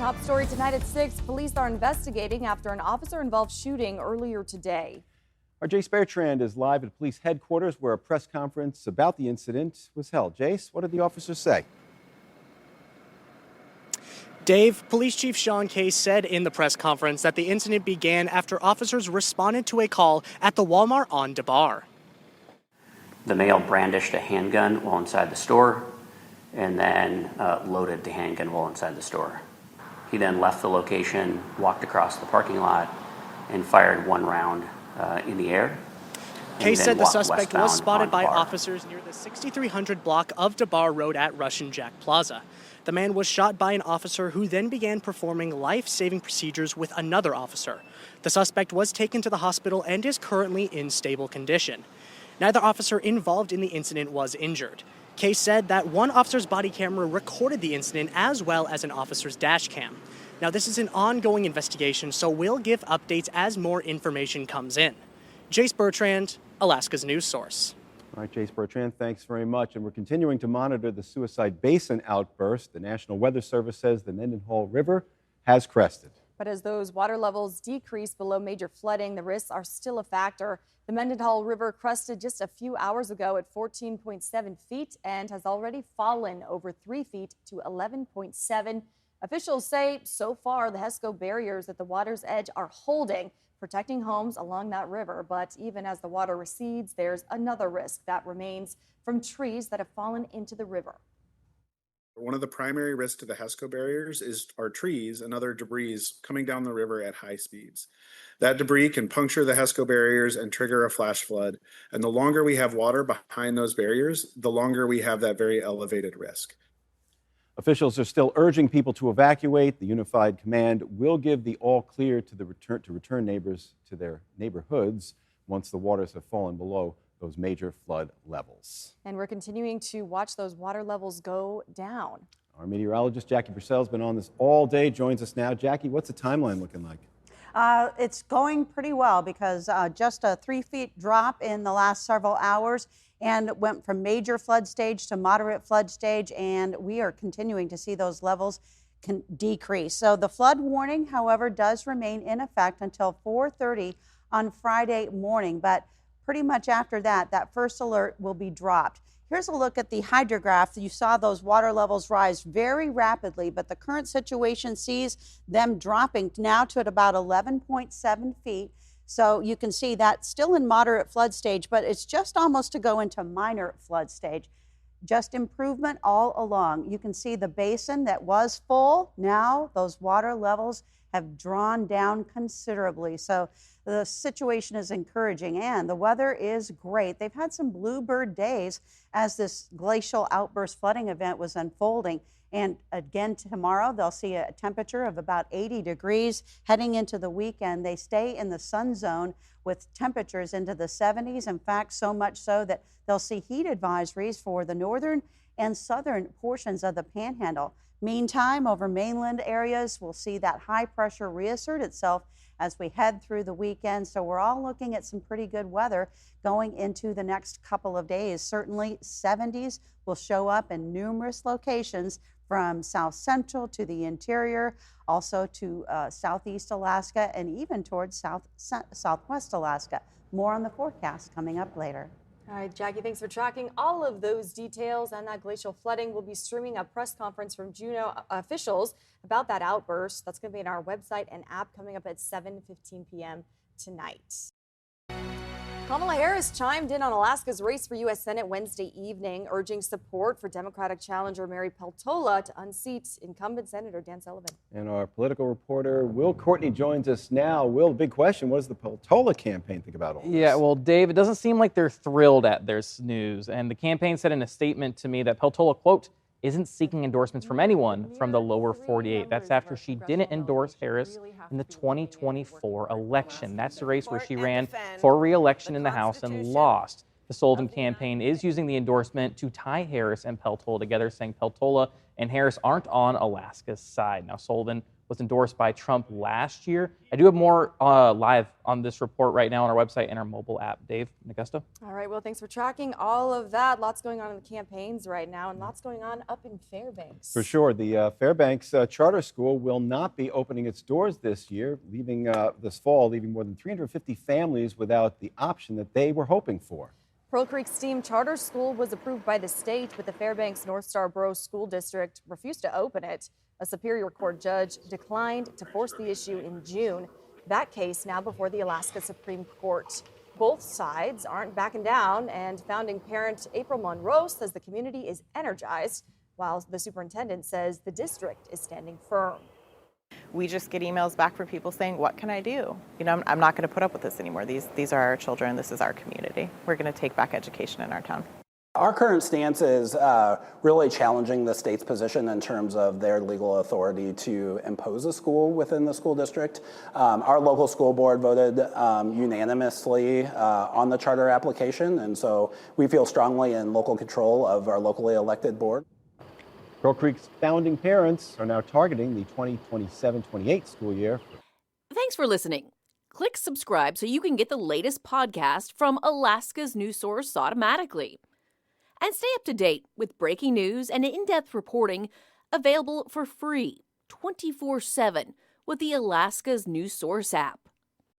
Top story tonight at 6. Police are investigating after an officer-involved shooting earlier today. Our Jace Bertrand is live at police headquarters where a press conference about the incident was held. Jace, what did the officers say? Dave, Police Chief Sean Case said in the press conference that the incident began after officers responded to a call at the Walmart on DeBar. The male brandished a handgun while inside the store and then loaded the handgun while inside the store. He then left the location, walked across the parking lot, and fired one round in the air. Case said the suspect was spotted by officers near the 6300 block of DeBar Road at Russian Jack Plaza. The man was shot by an officer who then began performing life-saving procedures with another officer. The suspect was taken to the hospital and is currently in stable condition. Neither officer involved in the incident was injured. Case said that one officer's body camera recorded the incident as well as an officer's dash cam. Now, this is an ongoing investigation, so we'll give updates as more information comes in. Jace Bertrand, Alaska's news source. All right, Jace Bertrand, thanks very much. And we're continuing to monitor the Suicide Basin outburst. The National Weather Service says the Mendenhall River has crested. But as those water levels decrease below major flooding, the risks are still a factor. The Mendenhall River crested just a few hours ago at 14.7 feet and has already fallen over 3 feet to 11.7. Officials say so far the HESCO barriers at the water's edge are holding, protecting homes along that river. But even as the water recedes, there's another risk that remains from trees that have fallen into the river. One of the primary risks to the HESCO barriers are trees and other debris coming down the river at high speeds. That debris can puncture the HESCO barriers and trigger a flash flood. And the longer we have water behind those barriers, the longer we have that very elevated risk. Officials are still urging people to evacuate. The Unified Command will give the all clear to return neighbors to their neighborhoods once the waters have fallen below those major flood levels. And we're continuing to watch those water levels go down. Our meteorologist Jackie Purcell has been on this all day, joins us now. Jackie, what's the timeline looking like? It's going pretty well because just a 3 feet drop in the last several hours and went from major flood stage to moderate flood stage, and we are continuing to see those levels decrease. So the flood warning, however, does remain in effect until 4:30 on Friday morning, but pretty much after that, that first alert will be dropped. Here's a look at the hydrograph. You saw those water levels rise very rapidly, but the current situation sees them dropping now to at about 11.7 feet. So you can see that still in moderate flood stage, but it's just almost to go into minor flood stage. Just improvement all along. You can see the basin that was full. Now those water levels have drawn down considerably. So the situation is encouraging and the weather is great. They've had some bluebird days as this glacial outburst flooding event was unfolding. And again, tomorrow they'll see a temperature of about 80 degrees. Heading into the weekend, they stay in the sun zone with temperatures into the 70s. In fact, so much so that they'll see heat advisories for the northern and southern portions of the Panhandle. Meantime, over mainland areas, we'll see that high pressure reassert itself as we head through the weekend. So we're all looking at some pretty good weather going into the next couple of days. Certainly 70s will show up in numerous locations from South Central to the interior, also to Southeast Alaska and even towards Southwest Alaska. More on the forecast coming up later. All right, Jackie, thanks for tracking all of those details and that glacial flooding. We'll be streaming a press conference from Juneau officials about that outburst. That's going to be on our website and app coming up at 7:15 p.m. tonight. Kamala Harris chimed in on Alaska's race for U.S. Senate Wednesday evening, urging support for Democratic challenger Mary Peltola to unseat incumbent Senator Dan Sullivan. And our political reporter Will Courtney joins us now. Will, big question. What does the Peltola campaign think about all this? Yeah, well, Dave, it doesn't seem like they're thrilled at this news. And the campaign said in a statement to me that Peltola, quote, isn't seeking endorsements from anyone from the lower 48. That's after she didn't endorse Harris in the 2024 election. That's the race where she ran for re-election in the House and lost. The Sullivan campaign is using the endorsement to tie Harris and Peltola together, saying Peltola and Harris aren't on Alaska's side. Now, Sullivan was endorsed by Trump last year. I do have more live on this report right now on our website and our mobile app. Dave, Augusta? All right, well, thanks for tracking all of that. Lots going on in the campaigns right now and lots going on up in Fairbanks. For sure. The Fairbanks Charter School will not be opening its doors this year, this fall, leaving more than 350 families without the option that they were hoping for. Pearl Creek STEAM Charter School was approved by the state, but the Fairbanks North Star Borough School District refused to open it. A Superior Court judge declined to force the issue in June. That case now before the Alaska Supreme Court. Both sides aren't backing down, and founding parent April Monroe says the community is energized, while the superintendent says the district is standing firm. We just get emails back from people saying, what can I do? You know, I'm not going to put up with this anymore. These are our children. This is our community. We're going to take back education in our town. Our current stance is really challenging the state's position in terms of their legal authority to impose a school within the school district. Our local school board voted unanimously on the charter application, and so we feel strongly in local control of our locally elected board. Pearl Creek's founding parents are now targeting the 2027-28 school year. Thanks for listening. Click subscribe so you can get the latest podcast from Alaska's news source automatically. And stay up to date with breaking news and in-depth reporting available for free 24/7 with the Alaska's news source app.